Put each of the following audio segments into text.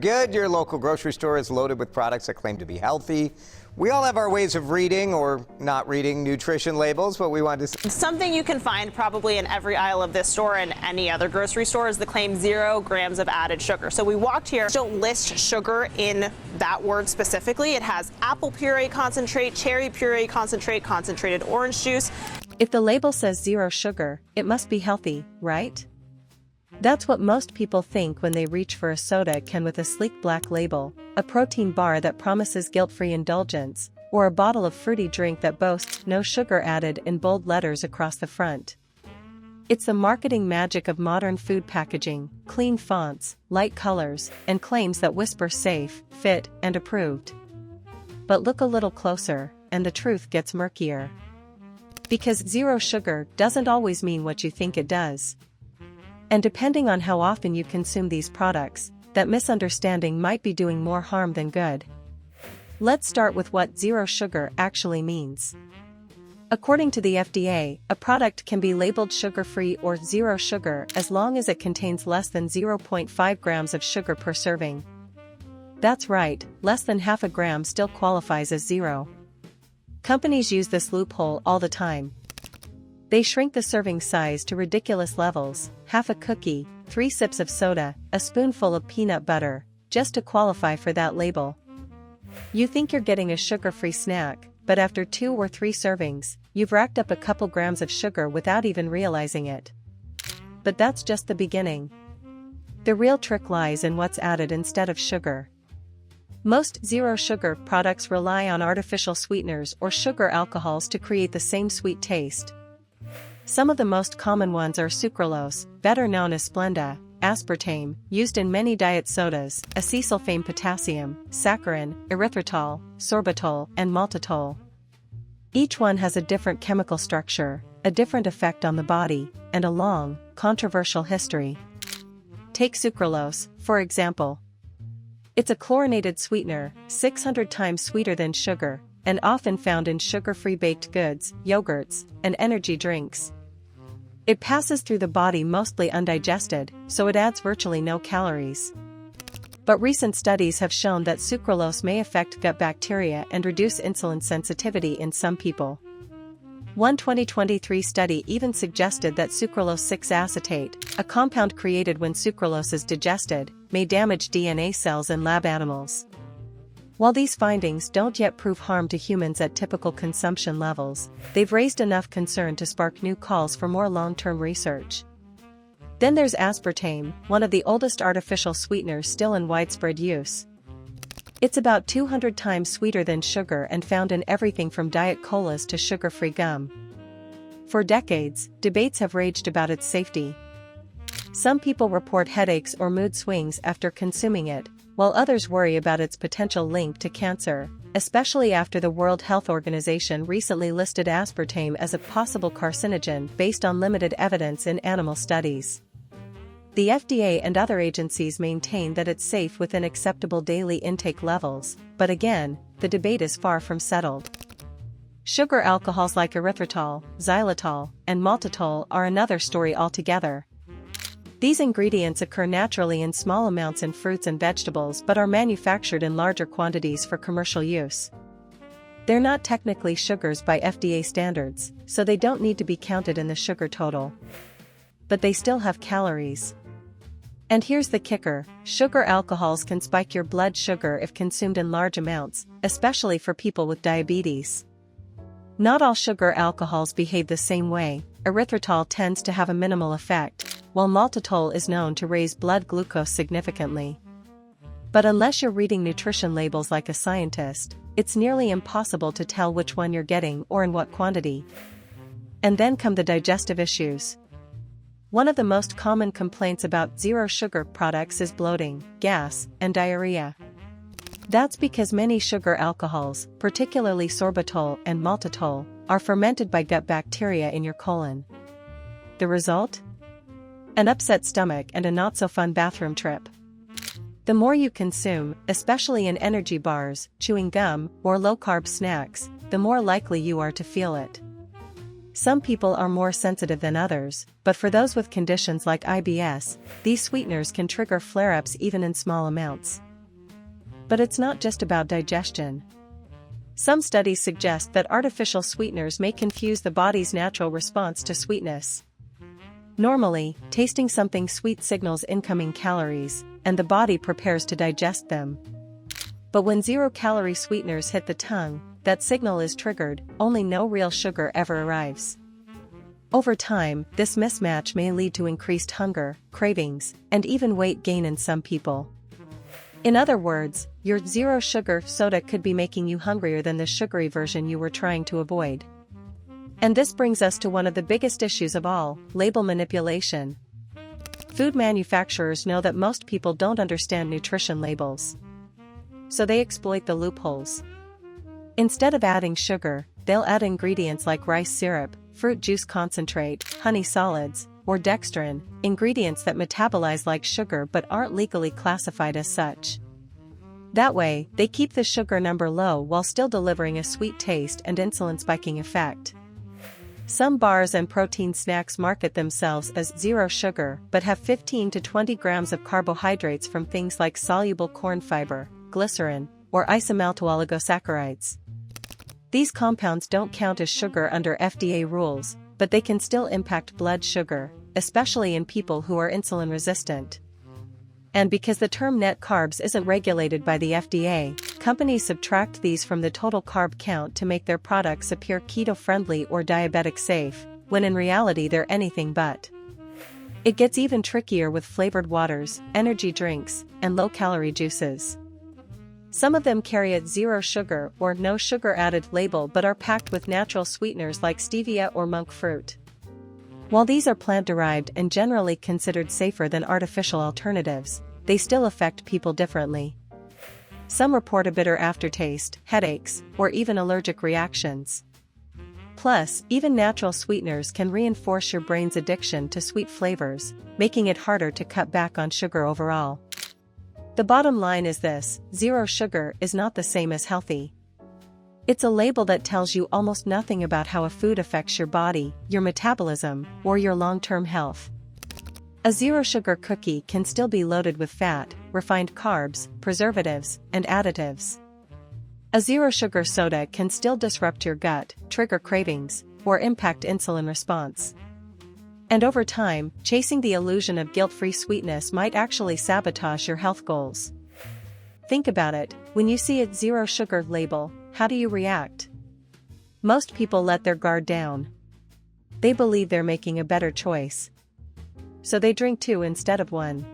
good. Your local grocery store is loaded with products that claim to be healthy. We all have our ways of reading or not reading nutrition labels, but we wanted to... Something you can find probably in every aisle of this store and any other grocery store is the claim 0 grams of added sugar. So we walked here, don't list sugar in that word specifically. It has apple puree concentrate, cherry puree concentrate, concentrated orange juice. If the label says 0 sugar, it must be healthy, right? That's what most people think when they reach for a soda can with a sleek black label, a protein bar that promises guilt-free indulgence, or a bottle of fruity drink that boasts no sugar added in bold letters across the front. It's the marketing magic of modern food packaging, clean fonts, light colors, and claims that whisper safe, fit, and approved. But look a little closer, and the truth gets murkier. Because 0 sugar doesn't always mean what you think it does. And depending on how often you consume these products, that misunderstanding might be doing more harm than good. Let's start with what 0 sugar actually means. According to the FDA, a product can be labeled sugar-free or 0 sugar as long as it contains less than 0.5 grams of sugar per serving. That's right, less than half a gram still qualifies as 0. Companies use this loophole all the time. They shrink the serving size to ridiculous levels, half a cookie, 3 sips of soda, a spoonful of peanut butter, just to qualify for that label. You think you're getting a sugar-free snack, but after 2 or 3 servings, you've racked up a couple grams of sugar without even realizing it. But that's just the beginning. The real trick lies in what's added instead of sugar. Most 0 sugar products rely on artificial sweeteners or sugar alcohols to create the same sweet taste. Some of the most common ones are sucralose, better known as Splenda, aspartame, used in many diet sodas, acesulfame potassium, saccharin, erythritol, sorbitol, and maltitol. Each one has a different chemical structure, a different effect on the body, and a long, controversial history. Take sucralose, for example. It's a chlorinated sweetener, 600 times sweeter than sugar, and often found in sugar-free baked goods, yogurts, and energy drinks. It passes through the body mostly undigested, so it adds virtually no calories. But recent studies have shown that sucralose may affect gut bacteria and reduce insulin sensitivity in some people. One 2023 study even suggested that sucralose 6-acetate, a compound created when sucralose is digested, may damage DNA cells in lab animals. While these findings don't yet prove harm to humans at typical consumption levels, they've raised enough concern to spark new calls for more long-term research. Then there's aspartame, one of the oldest artificial sweeteners still in widespread use. It's about 200 times sweeter than sugar and found in everything from diet colas to sugar-free gum. For decades, debates have raged about its safety. Some people report headaches or mood swings after consuming it, while others worry about its potential link to cancer, especially after the World Health Organization recently listed aspartame as a possible carcinogen based on limited evidence in animal studies. The FDA and other agencies maintain that it's safe within acceptable daily intake levels, but again, the debate is far from settled. Sugar alcohols like erythritol, xylitol, and maltitol are another story altogether. These ingredients occur naturally in small amounts in fruits and vegetables but are manufactured in larger quantities for commercial use. They're not technically sugars by FDA standards, so they don't need to be counted in the sugar total. But they still have calories. And here's the kicker, sugar alcohols can spike your blood sugar if consumed in large amounts, especially for people with diabetes. Not all sugar alcohols behave the same way. Erythritol tends to have a minimal effect, while maltitol is known to raise blood glucose significantly. But unless you're reading nutrition labels like a scientist, it's nearly impossible to tell which one you're getting or in what quantity. And then come the digestive issues. One of the most common complaints about 0 sugar products is bloating, gas, and diarrhea. That's because many sugar alcohols, particularly sorbitol and maltitol, are fermented by gut bacteria in your colon. The result? An upset stomach and a not-so-fun bathroom trip. The more you consume, especially in energy bars, chewing gum, or low-carb snacks, the more likely you are to feel it. Some people are more sensitive than others, but for those with conditions like IBS, these sweeteners can trigger flare-ups even in small amounts. But it's not just about digestion. Some studies suggest that artificial sweeteners may confuse the body's natural response to sweetness. Normally, tasting something sweet signals incoming calories, and the body prepares to digest them. But when zero-calorie sweeteners hit the tongue, that signal is triggered, only no real sugar ever arrives. Over time, this mismatch may lead to increased hunger, cravings, and even weight gain in some people. In other words, your zero-sugar soda could be making you hungrier than the sugary version you were trying to avoid. And this brings us to one of the biggest issues of all, label manipulation. Food manufacturers know that most people don't understand nutrition labels. So they exploit the loopholes. Instead of adding sugar, they'll add ingredients like rice syrup, fruit juice concentrate, honey solids, or dextrin, ingredients that metabolize like sugar but aren't legally classified as such. That way, they keep the sugar number low while still delivering a sweet taste and insulin spiking effect. Some bars and protein snacks market themselves as zero sugar but have 15 to 20 grams of carbohydrates from things like soluble corn fiber, glycerin, or isomaltooligosaccharides. These compounds don't count as sugar under FDA rules, but they can still impact blood sugar, especially in people who are insulin resistant. And because the term net carbs isn't regulated by the FDA, companies subtract these from the total carb count to make their products appear keto-friendly or diabetic safe, when in reality they're anything but. It gets even trickier with flavored waters, energy drinks, and low-calorie juices. Some of them carry a zero sugar or no sugar added label but are packed with natural sweeteners like stevia or monk fruit. While these are plant-derived and generally considered safer than artificial alternatives, they still affect people differently. Some report a bitter aftertaste, headaches, or even allergic reactions. Plus, even natural sweeteners can reinforce your brain's addiction to sweet flavors, making it harder to cut back on sugar overall. The bottom line is this: zero sugar is not the same as healthy. It's a label that tells you almost nothing about how a food affects your body, your metabolism, or your long-term health. A zero-sugar cookie can still be loaded with fat, refined carbs, preservatives, and additives. A zero-sugar soda can still disrupt your gut, trigger cravings, or impact insulin response. And over time, chasing the illusion of guilt-free sweetness might actually sabotage your health goals. Think about it: when you see a zero sugar label, how do you react? Most people let their guard down. They believe they're making a better choice. So they drink 2 instead of 1.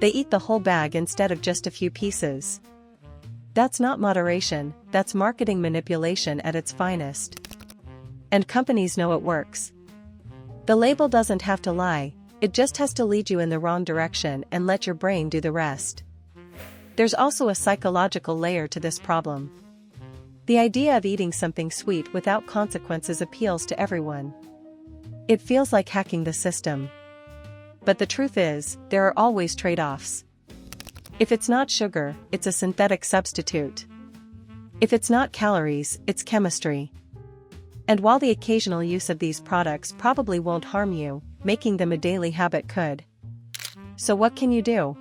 They eat the whole bag instead of just a few pieces. That's not moderation, that's marketing manipulation at its finest. And companies know it works. The label doesn't have to lie, it just has to lead you in the wrong direction and let your brain do the rest. There's also a psychological layer to this problem. The idea of eating something sweet without consequences appeals to everyone. It feels like hacking the system. But the truth is, there are always trade-offs. If it's not sugar, it's a synthetic substitute. If it's not calories, it's chemistry. And while the occasional use of these products probably won't harm you, making them a daily habit could. So what can you do?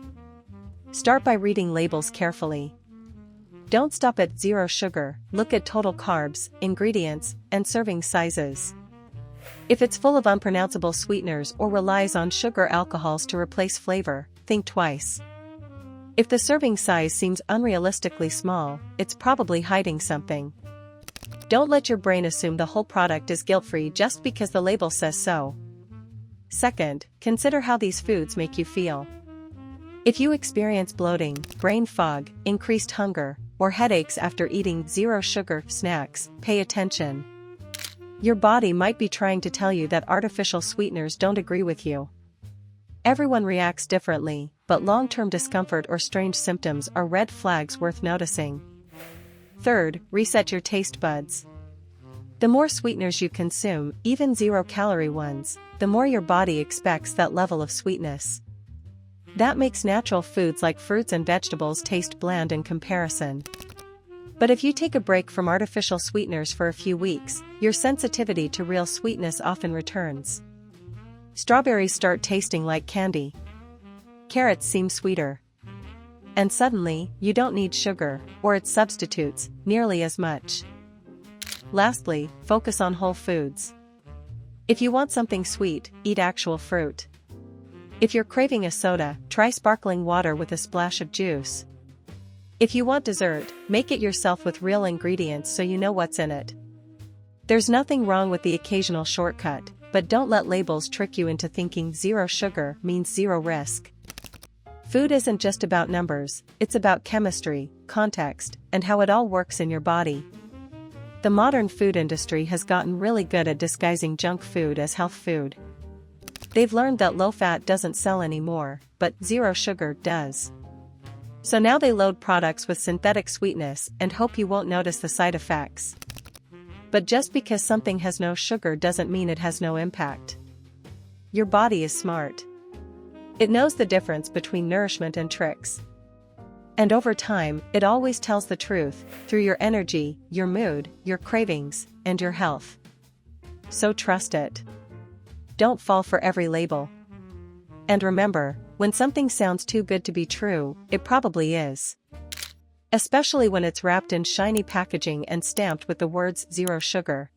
Start by reading labels carefully. Don't stop at zero sugar, look at total carbs, ingredients, and serving sizes. If it's full of unpronounceable sweeteners or relies on sugar alcohols to replace flavor, think twice. If the serving size seems unrealistically small, it's probably hiding something. Don't let your brain assume the whole product is guilt-free just because the label says so. Second, consider how these foods make you feel. If you experience bloating, brain fog, increased hunger, or headaches after eating zero-sugar snacks, pay attention. Your body might be trying to tell you that artificial sweeteners don't agree with you. Everyone reacts differently, but long-term discomfort or strange symptoms are red flags worth noticing. Third, reset your taste buds. The more sweeteners you consume, even zero-calorie ones, the more your body expects that level of sweetness. That makes natural foods like fruits and vegetables taste bland in comparison. But if you take a break from artificial sweeteners for a few weeks, your sensitivity to real sweetness often returns. Strawberries start tasting like candy. Carrots seem sweeter. And suddenly, you don't need sugar, or its substitutes, nearly as much. Lastly, focus on whole foods. If you want something sweet, eat actual fruit. If you're craving a soda, try sparkling water with a splash of juice. If you want dessert, make it yourself with real ingredients so you know what's in it. There's nothing wrong with the occasional shortcut, but don't let labels trick you into thinking zero sugar means zero risk. Food isn't just about numbers, it's about chemistry, context, and how it all works in your body. The modern food industry has gotten really good at disguising junk food as health food. They've learned that low fat doesn't sell anymore, but zero sugar does. So now they load products with synthetic sweetness and hope you won't notice the side effects. But just because something has no sugar doesn't mean it has no impact. Your body is smart. It knows the difference between nourishment and tricks. And over time, it always tells the truth, through your energy, your mood, your cravings, and your health. So trust it. Don't fall for every label. And remember, when something sounds too good to be true, it probably is. Especially when it's wrapped in shiny packaging and stamped with the words zero sugar.